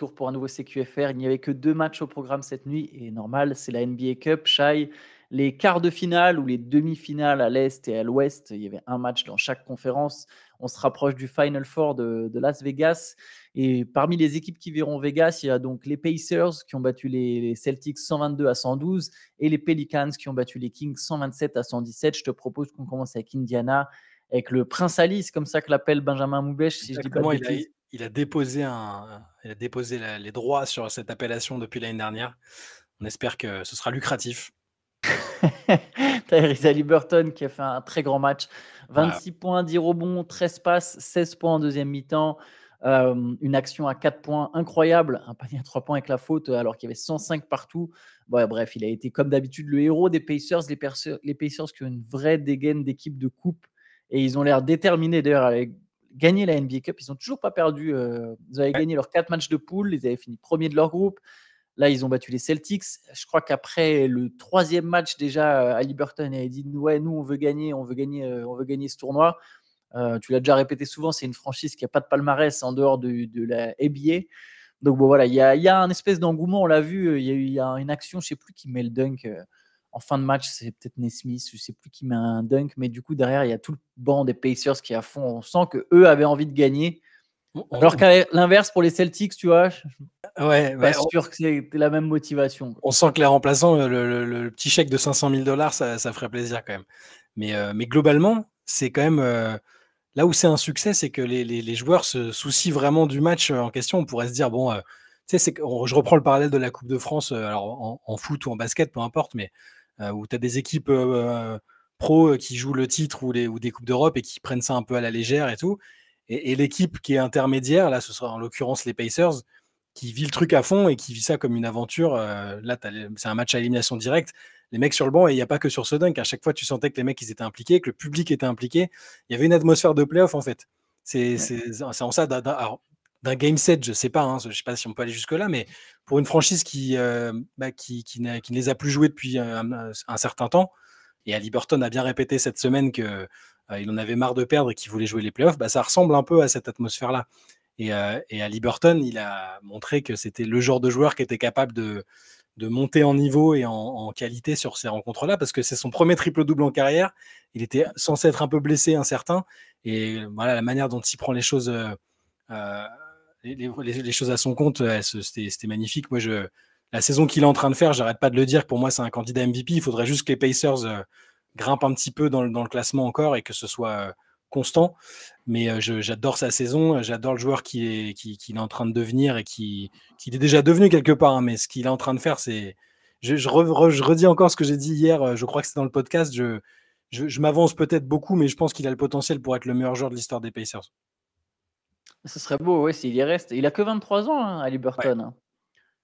retour pour un nouveau CQFR. Il n'y avait que 2 matchs au programme cette nuit et normal, c'est la NBA Cup. Shai, les quarts de finale ou les demi-finales à l'Est et à l'Ouest, il y avait un match dans chaque conférence. On se rapproche du Final Four de Las Vegas. Et parmi les équipes qui verront Vegas, il y a donc les Pacers qui ont battu les Celtics 122-112 et les Pelicans qui ont battu les Kings 127-117. Je te propose qu'on commence avec Indiana, avec le Prince Ali, c'est comme ça que l'appelle Benjamin Moubèche, si je dis pas de Exactement, bêtises. il a déposé les droits sur cette appellation depuis l'année dernière. On espère que ce sera lucratif. Tyrese Haliburton qui a fait un très grand match. Ouais. 26 points, 10 rebonds, 13 passes, 16 points en deuxième mi-temps. Une action à 4 points incroyable, un panier à 3 points avec la faute alors qu'il y avait 105 partout. Ouais, bref, il a été comme d'habitude le héros des Pacers. Les Pacers qui ont une vraie dégaine d'équipe de coupe et ils ont l'air déterminés d'ailleurs à gagner la NBA Cup. Ils n'ont toujours pas perdu. Ils avaient gagné leurs 4 matchs de poule, ils avaient fini premier de leur groupe. Là, ils ont battu les Celtics. Je crois qu'après le 3e match, déjà, Haliburton avait dit ouais, nous, on veut gagner ce tournoi. Tu l'as déjà répété souvent, c'est une franchise qui n'a pas de palmarès en dehors de la NBA. Donc, bon, voilà, il y a un espèce d'engouement, on l'a vu. Il y a une action, je ne sais plus qui met le dunk en fin de match. C'est peut-être Nesmith, je ne sais plus qui met un dunk. Mais du coup, derrière, il y a tout le banc des Pacers qui est à fond. On sent qu'eux avaient envie de gagner. Alors qu'à l'inverse, pour les Celtics, tu vois, pas sûr que c'était la même motivation. On sent que les remplaçants, le petit chèque de $500 000, ça ferait plaisir quand même. Mais globalement, c'est quand même là où c'est un succès, c'est que les joueurs se soucient vraiment du match en question. On pourrait se dire, bon, tu sais, je reprends le parallèle de la Coupe de France, alors en foot ou en basket, peu importe, mais où tu as des équipes pro qui jouent le titre ou des Coupes d'Europe et qui prennent ça un peu à la légère et tout. Et l'équipe qui est intermédiaire, là, ce sera en l'occurrence les Pacers, qui vit le truc à fond et qui vit ça comme une aventure. Là, c'est un match à élimination directe. Les mecs sur le banc, et il n'y a pas que sur ce dunk. À chaque fois, tu sentais que les mecs ils étaient impliqués, que le public était impliqué. Il y avait une atmosphère de playoff, en fait. C'est en ça d'un game set, je ne sais pas. Je ne sais pas si on peut aller jusque-là, mais pour une franchise qui ne les a plus joués depuis un certain temps, et Haliburton a bien répété cette semaine qu'il en avait marre de perdre et qu'il voulait jouer les playoffs, ça ressemble un peu à cette atmosphère-là. Et Haliburton, il a montré que c'était le genre de joueur qui était capable de monter en niveau et en qualité sur ces rencontres-là, parce que c'est son premier triple-double en carrière. Il était censé être un peu blessé, incertain. Et voilà, la manière dont il prend les choses, les choses à son compte, c'était magnifique. Moi, la saison qu'il est en train de faire, j'arrête pas de le dire, pour moi, c'est un candidat MVP. Il faudrait juste que les Pacers grimpent un petit peu dans le classement encore et que ce soit constant. Mais j'adore sa saison, j'adore le joueur qu'il est en train de devenir et qu'il est déjà devenu quelque part. Mais ce qu'il est en train de faire, c'est... Je redis encore ce que j'ai dit hier, je crois que c'est dans le podcast. Je m'avance peut-être beaucoup, mais je pense qu'il a le potentiel pour être le meilleur joueur de l'histoire des Pacers. Ce serait beau, ouais, s'il y reste. Il a que 23 ans, Haliburton. Ouais.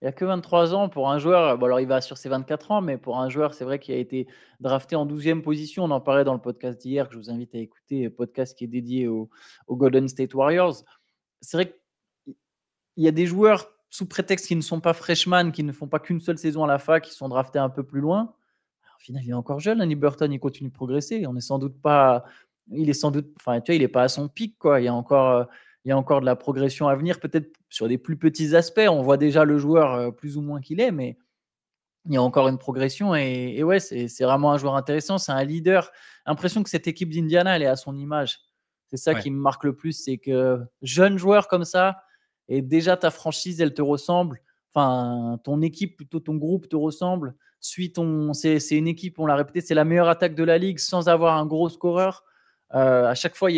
Il a que 23 ans pour un joueur. Bon, alors il va sur ses 24 ans, mais pour un joueur, c'est vrai qu'il a été drafté en 12e position. On en parlait dans le podcast d'hier, que je vous invite à écouter, podcast qui est dédié aux Golden State Warriors. C'est vrai qu'il y a des joueurs, sous prétexte qu'ils ne sont pas freshmen, qui ne font pas qu'une seule saison à la fac, qui sont draftés un peu plus loin. Alors, au final, il est encore jeune, Haliburton, il continue de progresser. On est sans doute pas. Il est sans doute. Enfin, tu vois, il n'est pas à son pic, quoi. Il y a encore de la progression à venir, peut-être sur des plus petits aspects. On voit déjà le joueur plus ou moins qu'il est, mais il y a encore une progression. Et ouais, c'est vraiment un joueur intéressant. C'est un leader. L'impression que cette équipe d'Indiana, elle est à son image. C'est ça qui me marque le plus, c'est que jeune joueur comme ça, et déjà ta franchise, elle te ressemble. Enfin, ton équipe, plutôt ton groupe te ressemble. C'est une équipe, on l'a répété, c'est la meilleure attaque de la ligue sans avoir un gros scoreur. À chaque soir,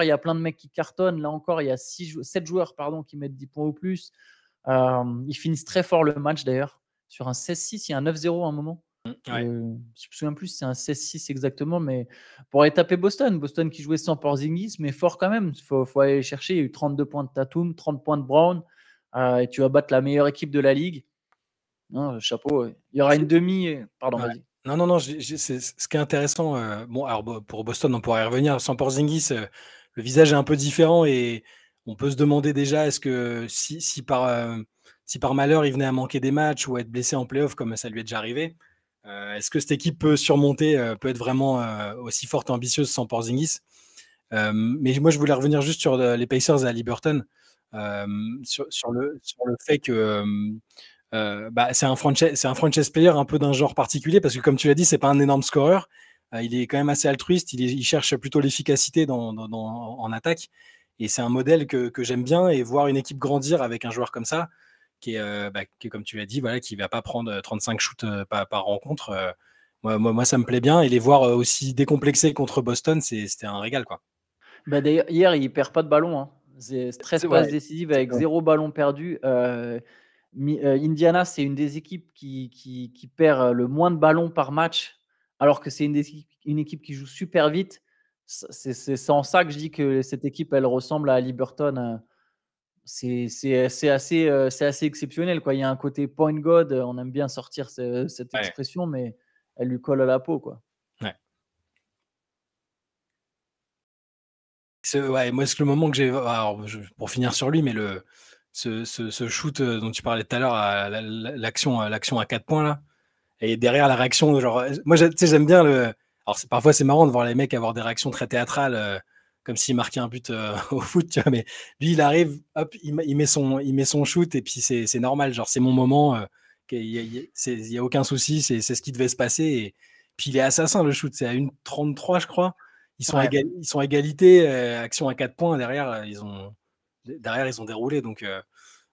il y a plein de mecs qui cartonnent. Là encore, il y a 7 joueurs qui mettent 10 points ou plus. Ils finissent très fort le match d'ailleurs. Sur un 16-6, il y a un 9-0 à un moment. Je ne me souviens plus si c'est un 16-6 exactement, mais pour aller taper Boston qui jouait sans Porzingis, mais fort quand même. Il faut aller chercher. Il y a eu 32 points de Tatum, 30 points de Brown, et tu vas battre la meilleure équipe de la ligue. Non, chapeau. Il y aura une demi. Pardon, vas-y. Non, c'est ce qui est intéressant. Alors pour Boston, on pourrait y revenir. Sans Porzingis, le visage est un peu différent et on peut se demander déjà, est-ce que si par malheur il venait à manquer des matchs ou à être blessé en playoff comme ça lui est déjà arrivé, est-ce que cette équipe peut surmonter, peut être vraiment aussi forte et ambitieuse sans Porzingis? Mais moi, je voulais revenir juste sur les Pacers et Haliburton. sur le fait que bah, c'est un franchise player un peu d'un genre particulier parce que, comme tu l'as dit, c'est pas un énorme scoreur. Il est quand même assez altruiste. Il cherche plutôt l'efficacité en attaque. Et c'est un modèle que j'aime bien. Et voir une équipe grandir avec un joueur comme ça, qui est comme tu l'as dit, voilà, qui va pas prendre 35 shoots par rencontre. Moi, ça me plaît bien. Et les voir aussi décomplexés contre Boston, c'était un régal, quoi. Bah, d'ailleurs, hier, il perd pas de ballon, hein. C'est 13 C'est ouais, passes décisives avec 0 ballon perdu. Indiana, c'est une des équipes qui perd le moins de ballons par match, alors que c'est une équipe qui joue super vite. C'est en ça que je dis que cette équipe, elle ressemble à Liberton. C'est assez exceptionnel, quoi. Il y a un côté point God, on aime bien sortir cette ouais, expression, mais elle lui colle à la peau, quoi. ouais. Ouais, moi, c'est le moment que j'ai. Alors, pour finir sur lui, mais ce shoot dont tu parlais tout à l'heure, l'action à 4 points, là, et derrière la réaction, genre, moi, tu sais, j'aime bien le. Alors, parfois, c'est marrant de voir les mecs avoir des réactions très théâtrales, comme s'il marquait un but au foot, tu vois, mais lui, il arrive, hop, il met son shoot, et puis c'est normal, genre, c'est mon moment, il y a aucun souci, c'est ce qui devait se passer, et puis il est assassin, le shoot, c'est à 1,33, je crois. Ouais. Ils sont à égalité, action à 4 points, derrière, ils ont déroulé, donc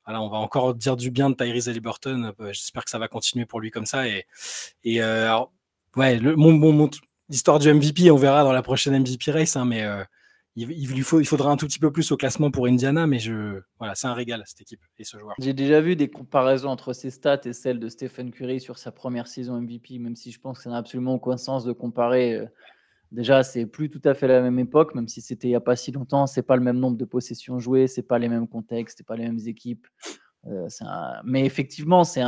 voilà, on va encore dire du bien de Tyrese Haliburton. J'espère que ça va continuer pour lui comme ça. Alors, ouais, l'histoire du MVP, on verra dans la prochaine MVP race, hein, mais il faudra un tout petit peu plus au classement pour Indiana, mais voilà, c'est un régal, cette équipe et ce joueur. J'ai déjà vu des comparaisons entre ses stats et celles de Stephen Curry sur sa première saison MVP, même si je pense que ça n'a absolument aucun sens de comparer. Déjà, c'est plus tout à fait la même époque, même si c'était il n'y a pas si longtemps. C'est pas le même nombre de possessions jouées, c'est pas les mêmes contextes, c'est pas les mêmes équipes. Mais effectivement, c'est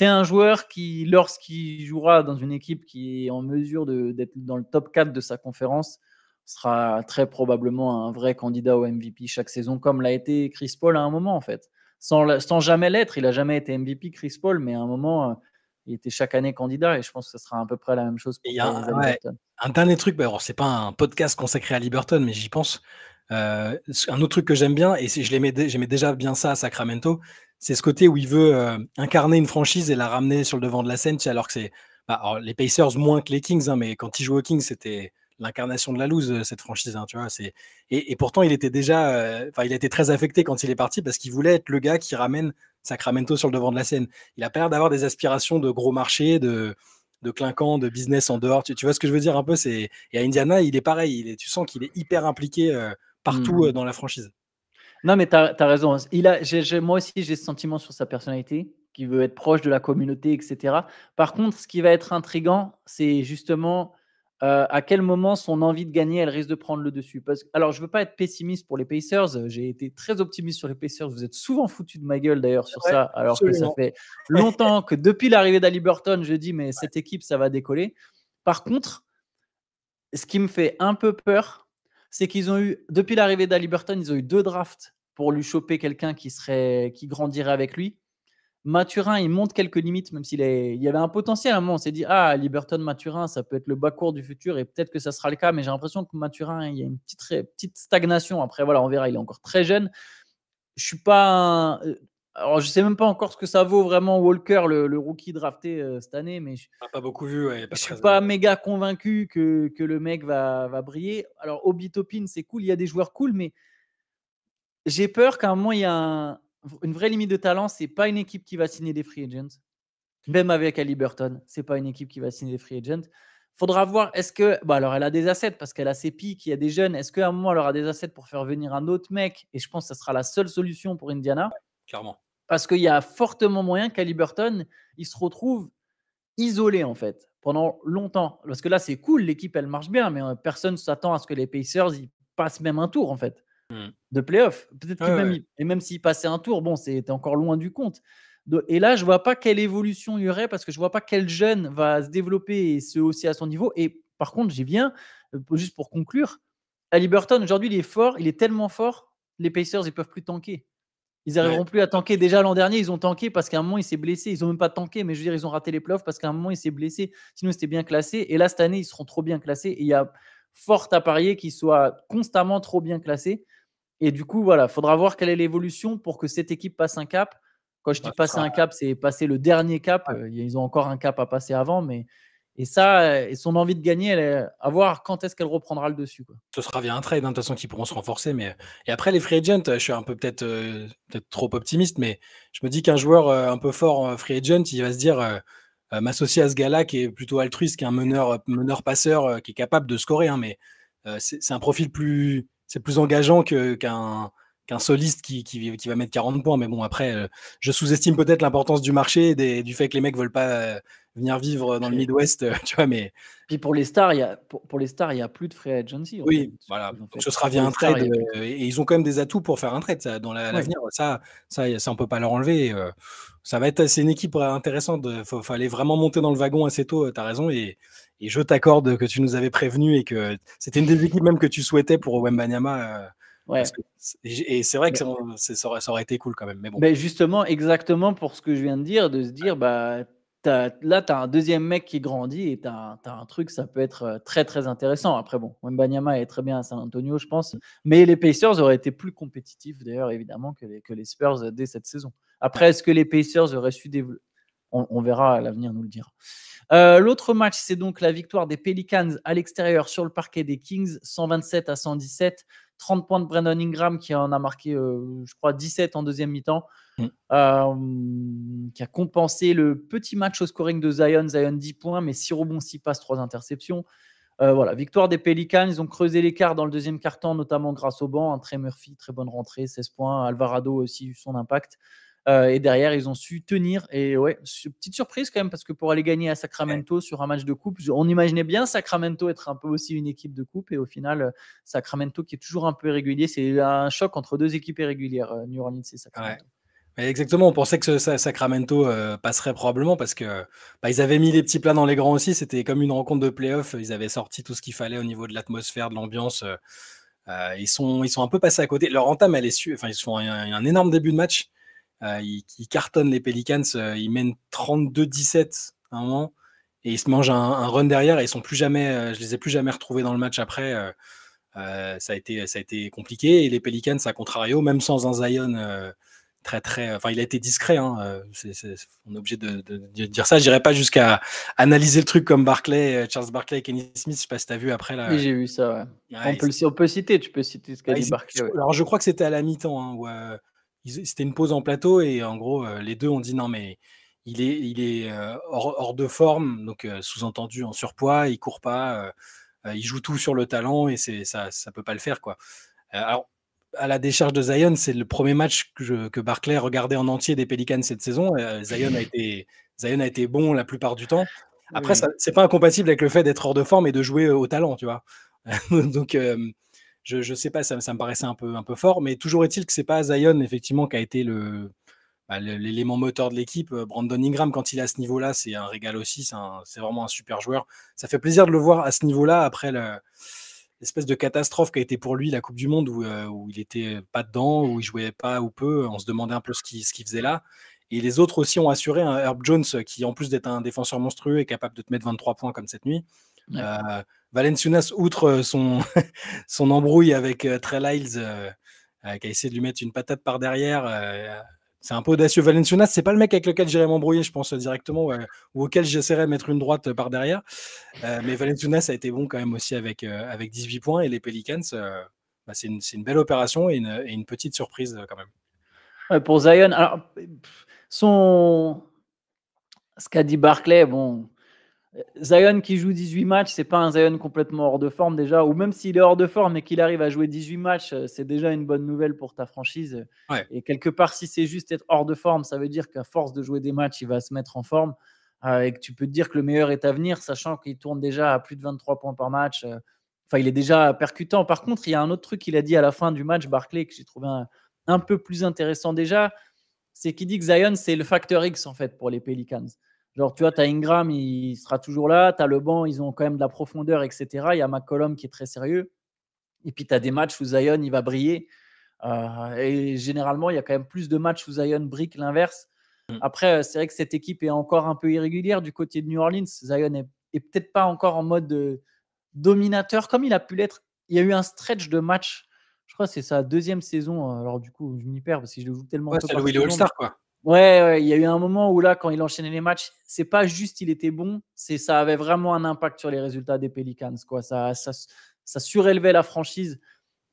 un joueur qui, lorsqu'il jouera dans une équipe qui est en mesure d'être dans le top 4 de sa conférence, sera très probablement un vrai candidat au MVP chaque saison, comme l'a été Chris Paul à un moment, en fait. Sans jamais l'être, il n'a jamais été MVP, Chris Paul, mais à un moment, il était chaque année candidat, et je pense que ce sera à peu près la même chose Et pour il y a Tyrese ouais, Haliburton. un dernier truc, bah, alors c'est pas un podcast consacré à Haliburton, mais j'y pense. Un autre truc que j'aime bien, et j'aimais déjà bien ça à Sacramento, c'est ce côté où il veut incarner une franchise et la ramener sur le devant de la scène, tu sais, alors que alors, les Pacers moins que les Kings, hein, mais quand il joue aux Kings, c'était l'incarnation de la loose, cette franchise, hein, tu vois. Et pourtant, il était déjà, il a été très affecté quand il est parti parce qu'il voulait être le gars qui ramène Sacramento sur le devant de la scène. Il a pas l'air d'avoir des aspirations de gros marché, de clinquant, de business en dehors. Tu vois ce que je veux dire un peu. Et à Indiana, il est pareil. Tu sens qu'il est hyper impliqué partout Mm. dans la franchise. Non, mais tu as raison. Moi aussi, j'ai ce sentiment sur sa personnalité, qui veut être proche de la communauté, etc. Par contre, ce qui va être intriguant, c'est justement à quel moment son envie de gagner, elle risque de prendre le dessus. Alors, je ne veux pas être pessimiste pour les Pacers. J'ai été très optimiste sur les Pacers. Vous êtes souvent foutu de ma gueule d'ailleurs sur Ouais, ça, alors que ça absolument. fait longtemps que depuis l'arrivée d'Haliburton, je dis, mais cette équipe, ça va décoller. Par contre, ce qui me fait un peu peur, c'est qu'ils ont eu, depuis l'arrivée d'Haliburton, ils ont eu 2 drafts pour lui choper quelqu'un qui grandirait avec lui. Mathurin, il montre quelques limites, même il y avait un potentiel. À un moment, on s'est dit, ah, Haliburton, Mathurin, ça peut être le bas-court du futur, et peut-être que ça sera le cas, mais j'ai l'impression que Mathurin, il y a une petite stagnation. Après, voilà, on verra, il est encore très jeune. Je suis pas. Alors, je sais même pas encore ce que ça vaut vraiment Walker, le rookie drafté cette année, mais On n'a pas beaucoup vu, ouais, pas je suis très. pas méga convaincu que le mec va briller. Alors, Obi Toppin, c'est cool, il y a des joueurs cool, mais j'ai peur qu'à un moment, il y a une vraie limite de talent. C'est pas une équipe qui va signer des free agents. Même avec Haliburton, c'est pas une équipe qui va signer des free agents. Faudra voir, est-ce que. Bah alors, elle a des assets parce qu'elle a ses pics, il y a des jeunes. Est-ce qu'à un moment, elle aura des assets pour faire venir un autre mec? Et je pense que ça sera la seule solution pour Indiana. Clairement. Parce qu'il y a fortement moyen qu'Haliburton, il se retrouve isolé en fait pendant longtemps. Parce que là, c'est cool, l'équipe elle marche bien, mais personne ne s'attend à ce que les Pacers ils passent même un tour en fait Mm. de playoff. Peut-être que Ouais, ouais. même s'ils passaient un tour, bon, c'était encore loin du compte. Et là, je vois pas quelle évolution il y aurait parce que je vois pas quel jeune va se développer et se hausser à son niveau. Et par contre, j'y viens, juste pour conclure, Haliburton aujourd'hui, il est fort, il est tellement fort, les Pacers ils peuvent plus tanker. Ils Ouais. n'arriveront plus à tanker. Déjà l'an dernier, ils ont tanké parce qu'à un moment, il s'est blessé. Ils n'ont même pas tanké, mais je veux dire, ils ont raté les playoffs parce qu'à un moment, il s'est blessé. Sinon, c'était bien classé. Et là, cette année, ils seront trop bien classés. Et il y a fort à parier qu'ils soient constamment trop bien classés. Et du coup, voilà, il faudra voir quelle est l'évolution pour que cette équipe passe un cap. Quand je dis Bah, ce passer sera un cap, c'est passer le dernier cap. ouais, Ils ont encore un cap à passer avant, mais et ça, et son envie de gagner, à voir quand est-ce qu'elle reprendra le dessus, quoi. ce sera via un trade, hein, de toute façon, qu'ils pourront se renforcer, mais et après les free agents, je suis un peu peut-être trop optimiste, mais je me dis qu'un joueur, un peu fort en free agent, il va se dire, «M'associer à ce gars-là qui est plutôt altruiste, qui est un meneur-passeur, qui est capable de scorer», hein, mais c'est un profil plus engageant qu'un soliste qui va mettre 40 points. Mais bon, après, je sous-estime peut-être l'importance du marché et du fait que les mecs veulent pas, venir vivre dans le Puis Midwest, tu vois? Mais puis pour les stars, pour les stars, il y a plus de free agency, en fait. oui, voilà, En donc fait. ce sera Pour via les un stars, trade, il y a plus de et ils ont quand même des atouts pour faire un trade, ça dans ouais. l'avenir, ça on peut pas leur enlever, ça va être c'est une équipe, intéressante, fallait vraiment monter dans le wagon assez tôt, tu as raison, et je t'accorde que tu nous avais prévenus et que c'était une des équipes même que tu souhaitais pour Wembanyama, parce Ouais. que c'est vrai que Mais ça aurait été cool quand même, mais bon. Justement, exactement pour ce que je viens de dire, de se dire, bah, tu as un deuxième mec qui grandit et tu as un truc, ça peut être, très, très intéressant. Après bon, Wembanyama est très bien à San Antonio, je pense, mais les Pacers auraient été plus compétitifs d'ailleurs évidemment que les Spurs, dès cette saison. Ouais. Après, est-ce que les Pacers auraient su développer? On verra, l'avenir nous le dira. L'autre match, c'est donc la victoire des Pelicans à l'extérieur sur le parquet des Kings, 127-117. 30 points de Brandon Ingram qui en a marqué, je crois 17 en deuxième mi-temps, Mmh. qui a compensé le petit match au scoring de Zion. Zion 10 points, mais 6 rebonds, 6 passes, 3 interceptions. Voilà, victoire des Pelicans. Ils ont creusé l'écart dans le deuxième quart-temps, notamment grâce au banc. Trey Murphy, très bonne rentrée, 16 points. Alvarado aussi eu son impact. Et derrière, ils ont su tenir. Et ouais, petite surprise quand même, parce que pour aller gagner à Ouais. Sacramento sur un match de coupe, on imaginait bien Sacramento être un peu aussi une équipe de coupe. Et au final, Sacramento qui est toujours un peu irrégulier, c'est un choc entre deux équipes irrégulières, New Orleans et Ouais. Sacramento. Exactement, on pensait que Sacramento, passerait probablement parce que, bah, ils avaient mis les petits plats dans les grands aussi. C'était comme une rencontre de play-off. Ils avaient sorti tout ce qu'il fallait au niveau de l'atmosphère, de l'ambiance. Ils sont un peu passés à côté. Leur entame, elle est enfin, ils font un énorme début de match. Ils cartonnent les Pelicans. Ils mènent 32-17 à un moment et ils se mangent un run derrière et ils sont plus jamais. Je les ai plus jamais retrouvés dans le match après. Ça a été compliqué et les Pelicans, à contrario, même sans un Zion, très, très, enfin, il a été discret, hein, on est obligé de dire ça. Je n'irai pas jusqu'à analyser le truc comme Charles Barkley et Kenny Smith. Je ne sais pas si tu as vu après Oui, là. j'ai vu ça. Ouais. Ouais, On peut citer, tu peux citer ce qu'a dit Barkley. Ouais. alors je crois que c'était à la mi-temps, hein, où c'était une pause en plateau et en gros, les deux ont dit non, mais il est hors de forme, donc sous-entendu en surpoids, il court pas, il joue tout sur le talent et ça peut pas le faire, quoi. Alors, à la décharge de Zion, c'est le premier match que Barclay regardait en entier des Pelicans cette saison. Zion a été bon la plupart du temps. Après, Oui. ça, c'est pas incompatible avec le fait d'être hors de forme et de jouer au talent, tu vois. Donc, je sais pas, ça me paraissait un peu fort, mais toujours est-il que c'est pas Zion effectivement qui a été l'élément moteur de l'équipe. Brandon Ingram, quand il est à ce niveau-là, c'est un régal aussi. C'est vraiment un super joueur. Ça fait plaisir de le voir à ce niveau-là après l'espèce de catastrophe qui a été pour lui la Coupe du Monde où il était pas dedans, où il jouait pas ou peu. On se demandait un peu ce qu'il faisait là. Et les autres aussi ont assuré. Un Herb Jones qui, en plus d'être un défenseur monstrueux, est capable de te mettre 23 points comme cette nuit. Ouais. Euh, Valenciunas, outre son embrouille avec Trey Lyles, qui a essayé de lui mettre une patate par derrière, c'est un peu audacieux. Valenciunas, c'est pas le mec avec lequel j'irais m'embrouiller, je pense, directement, ou auquel j'essaierais de mettre une droite par derrière. Mais Valenciunas a été bon quand même aussi avec 18 points et les Pelicans, bah, c'est une belle opération et une petite surprise quand même. Ouais, pour Zion, alors, son... ce qu'a dit Barclay, bon, Zion qui joue 18 matchs, c'est pas un Zion complètement hors de forme déjà, ou même s'il est hors de forme et qu'il arrive à jouer 18 matchs, c'est déjà une bonne nouvelle pour ta franchise. Ouais, Et quelque part, si c'est juste être hors de forme, ça veut dire qu'à force de jouer des matchs, il va se mettre en forme et que tu peux te dire que le meilleur est à venir, sachant qu'il tourne déjà à plus de 23 points par match. Enfin, il est déjà percutant. Par contre, il y a un autre truc qu'il a dit à la fin du match, Barclay, que j'ai trouvé un peu plus intéressant déjà, c'est qu'il dit que Zion, c'est le facteur X en fait pour les Pelicans. Genre, tu vois, tu as Ingram, il sera toujours là. Tu as le banc, ils ont quand même de la profondeur, etc. Il y a McCollum qui est très sérieux. Et puis, tu as des matchs où Zion, il va briller. Et généralement, il y a quand même plus de matchs où Zion brille que l'inverse. mm, Après, c'est vrai que cette équipe est encore un peu irrégulière du côté de New Orleans. Zion est peut-être pas encore en mode dominateur comme il a pu l'être. Il y a eu un stretch de match Je crois que c'est sa deuxième saison. Alors du coup, je m'y perds parce que je le joue tellement Ouais, peu c'est là par où il est saison. All-Star, quoi. Ouais, il y a eu un moment où là, quand il enchaînait les matchs, c'est pas juste il était bon, ça avait vraiment un impact sur les résultats des Pelicans, quoi. Ça surélevait la franchise.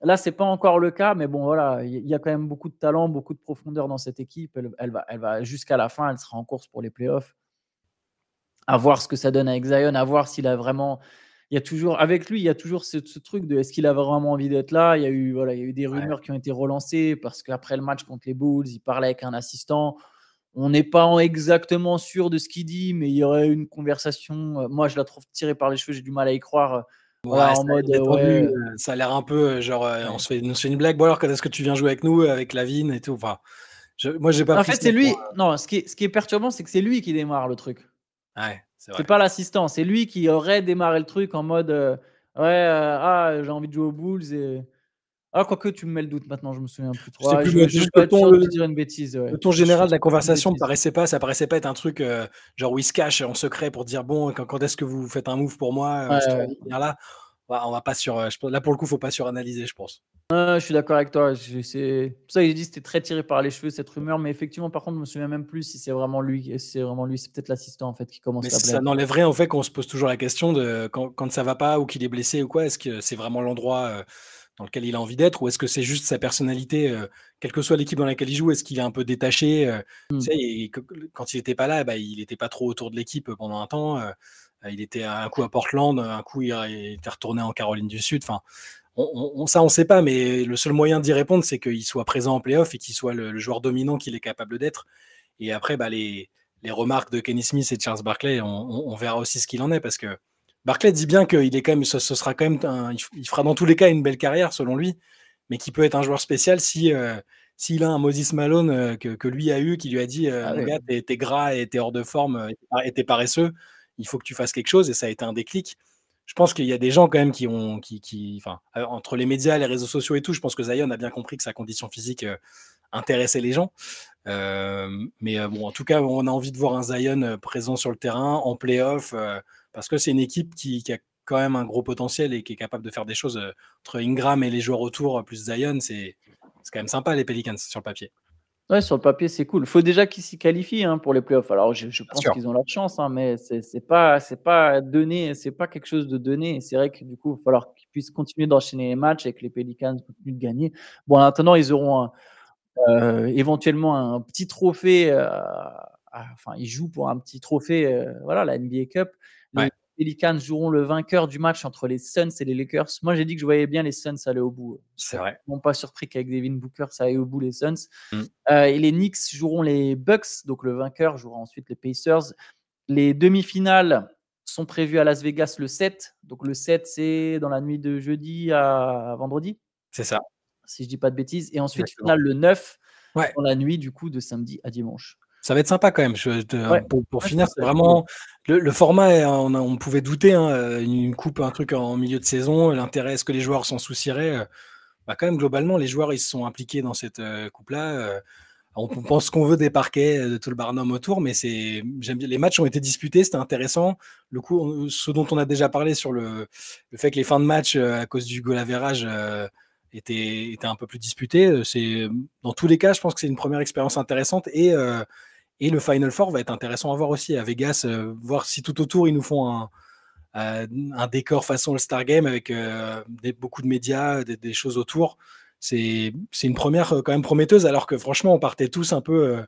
Là, c'est pas encore le cas, mais bon, voilà, il y a quand même beaucoup de talent, beaucoup de profondeur dans cette équipe. Elle va jusqu'à la fin, elle sera en course pour les playoffs. À voir ce que ça donne avec Zion, à voir s'il a vraiment. Il y a toujours, avec lui, il y a toujours ce truc de est-ce qu'il a vraiment envie d'être là. Il y a eu des Ouais. rumeurs qui ont été relancées parce qu'après le match contre les Bulls, il parlait avec un assistant. On n'est pas exactement sûr de ce qu'il dit, mais il y aurait une conversation. Moi, je la trouve tirée par les cheveux, j'ai du mal à y croire. Ouais, Voilà, en ça a l'air mode détendu, ouais. ça a l'air un peu, genre, Ouais. on se fait une blague: «Bon alors, quand est-ce que tu viens jouer avec nous, avec Lavine et tout?» Enfin, moi j'ai pas En pris fait, ça c'est pour, lui. Non, ce qui est perturbant, c'est que c'est lui qui démarre le truc. ouais, c'est C'est vrai. pas l'assistant, c'est lui qui aurait démarré le truc en mode ouais, j'ai envie de jouer aux Bulls. Quoique tu me mets le doute maintenant, je me souviens plus Je trop. sais Ah, plus, mais je c'est veux juste pas être sûr de dire une bêtise. le Ouais. ton Je général de suis la sûr de dire une conversation bêtise. ça paraissait pas être un truc, genre où ils se cachent en secret pour dire: «Bon, quand est-ce que vous faites un move pour moi, Ouais, j'ai trop ouais. envie de venir là». On va pas là pour le coup, faut pas suranalyser, je pense. Ouais, je suis d'accord avec toi. C'est pour ça que j'ai dit que c'était très tiré par les cheveux cette rumeur, mais effectivement, par contre, je me souviens même plus si c'est vraiment lui. C'est vraiment lui. C'est peut-être l'assistant en fait qui Mais commence la ça blague. n'enlève rien au fait qu'on se pose toujours la question de quand ça va pas ou qu'il est blessé ou quoi, est-ce que c'est vraiment l'endroit, dans lequel il a envie d'être ou est-ce que c'est juste sa personnalité, quelle que soit l'équipe dans laquelle il joue, est-ce qu'il est un peu détaché, Hmm. tu sais et quand il était pas là, bah, il était pas trop autour de l'équipe, pendant un temps, il était un coup à Portland, un coup il était retourné en Caroline du Sud, enfin, on sait pas, mais le seul moyen d'y répondre, c'est qu'il soit présent en playoff et qu'il soit le joueur dominant qu'il est capable d'être et après, bah, les remarques de Kenny Smith et de Charles Barkley, on verra aussi ce qu'il en est parce que Barkley dit bien qu'il est quand même, ce sera quand même il fera dans tous les cas une belle carrière selon lui, mais qu'il peut être un joueur spécial si s'il a un Moses Malone que lui a eu, qui lui a dit Ah mon oui. gars, t'es gras et t'es hors de forme et t'es paresseux, il faut que tu fasses quelque chose et ça a été un déclic. Je pense qu'il y a des gens quand même enfin, entre les médias, les réseaux sociaux et tout, je pense que Zion a bien compris que sa condition physique intéressait les gens. Mais bon, en tout cas, on a envie de voir un Zion présent sur le terrain, en playoff, parce que c'est une équipe qui a quand même un gros potentiel et qui est capable de faire des choses entre Ingram et les joueurs autour, plus Zion, c'est quand même sympa les Pelicans sur le papier. Ouais, sur le papier, c'est cool. Il faut déjà qu'ils s'y qualifient pour les playoffs. Alors, je Bien pense sûr. qu'ils ont leur chance, mais c'est pas donné, c'est pas quelque chose de donné. C'est vrai que du coup, il va falloir qu'ils puissent continuer d'enchaîner les matchs et que les Pelicans continuent de gagner. Bon, en attendant, ils auront éventuellement un petit trophée. Enfin, ils jouent pour un petit trophée, voilà, la NBA Cup. Les Ouais, Pelicans joueront le vainqueur du match entre les Suns et les Lakers. Moi, j'ai dit que je voyais bien les Suns aller au bout. Je c'est serais vrai. vraiment pas surpris qu'avec Devin Booker, ça aille au bout les Suns. Mm. Et les Knicks joueront les Bucks, donc le vainqueur jouera ensuite les Pacers. Les demi-finales sont prévues à Las Vegas le 7. Donc le 7, c'est dans la nuit de jeudi à vendredi, C'est ça, si je dis pas de bêtises. Et ensuite, exactement. finale le 9, Ouais, dans la nuit du coup de samedi à dimanche. ça va être sympa quand même. Ouais, Pour ouais, finir, c'est ça va être cool. vraiment le format. On pouvait douter, hein, une coupe, un truc en milieu de saison. L'intérêt, est-ce que les joueurs s'en soucieraient bah, quand même, globalement, les joueurs ils se sont impliqués dans cette coupe-là. On pense qu'on veut des parquets, de tout le barnum autour, mais j'aime bien. Les matchs ont été disputés, c'était intéressant. Le coup, ce dont on a déjà parlé sur le fait que les fins de match, à cause du goal average, étaient un peu plus disputés. Dans tous les cas, je pense que c'est une première expérience intéressante et le Final Four va être intéressant à voir aussi à Vegas, voir si tout autour ils nous font un décor façon All-Star Game avec beaucoup de médias, des choses autour. C'est une première quand même prometteuse, alors que franchement, on partait tous un peu.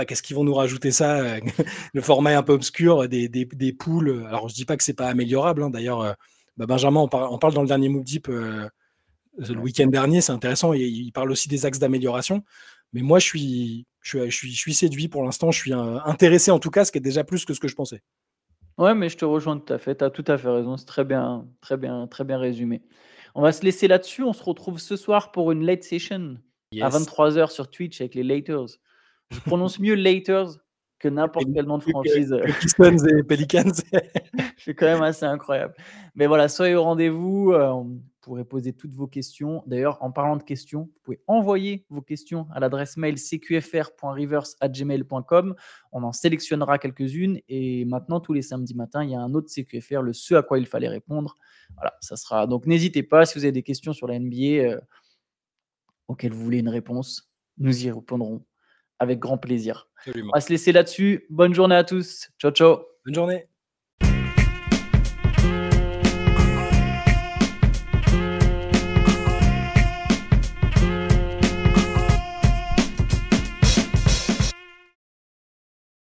Qu'est-ce qu'ils vont nous rajouter ça Le format est un peu obscur, des poules. Alors, je dis pas que c'est pas améliorable. Hein. D'ailleurs, bah, Benjamin, on parle dans le dernier Move Deep le Ouais. week-end dernier, c'est intéressant. Et il parle aussi des axes d'amélioration. Mais moi, je suis séduit pour l'instant. Je suis intéressé en tout cas, ce qui est déjà plus que ce que je pensais. Ouais, mais je te rejoins tout à fait. Tu as tout à fait raison. C'est très bien, très bien, très bien résumé. On va se laisser là-dessus. On se retrouve ce soir pour une late session à Yes. 23h sur Twitch avec les Laters. Je prononce mieux Laters que n'importe quel nom de franchise. Que Pistons et Pelicans. C'est quand même assez incroyable. Mais voilà, soyez au rendez-vous. Vous pourrez poser toutes vos questions. D'ailleurs, en parlant de questions, vous pouvez envoyer vos questions à l'adresse mail cqfr.rivers@gmail.com. On en sélectionnera quelques-unes. Et maintenant, tous les samedis matins, il y a un autre CQFR, ce à quoi il fallait répondre. Voilà, ça sera. Donc, n'hésitez pas si vous avez des questions sur la NBA. auxquelles vous voulez une réponse, nous y répondrons avec grand plaisir. Absolument. On va se laisser là-dessus. Bonne journée à tous. Ciao, ciao. Bonne journée.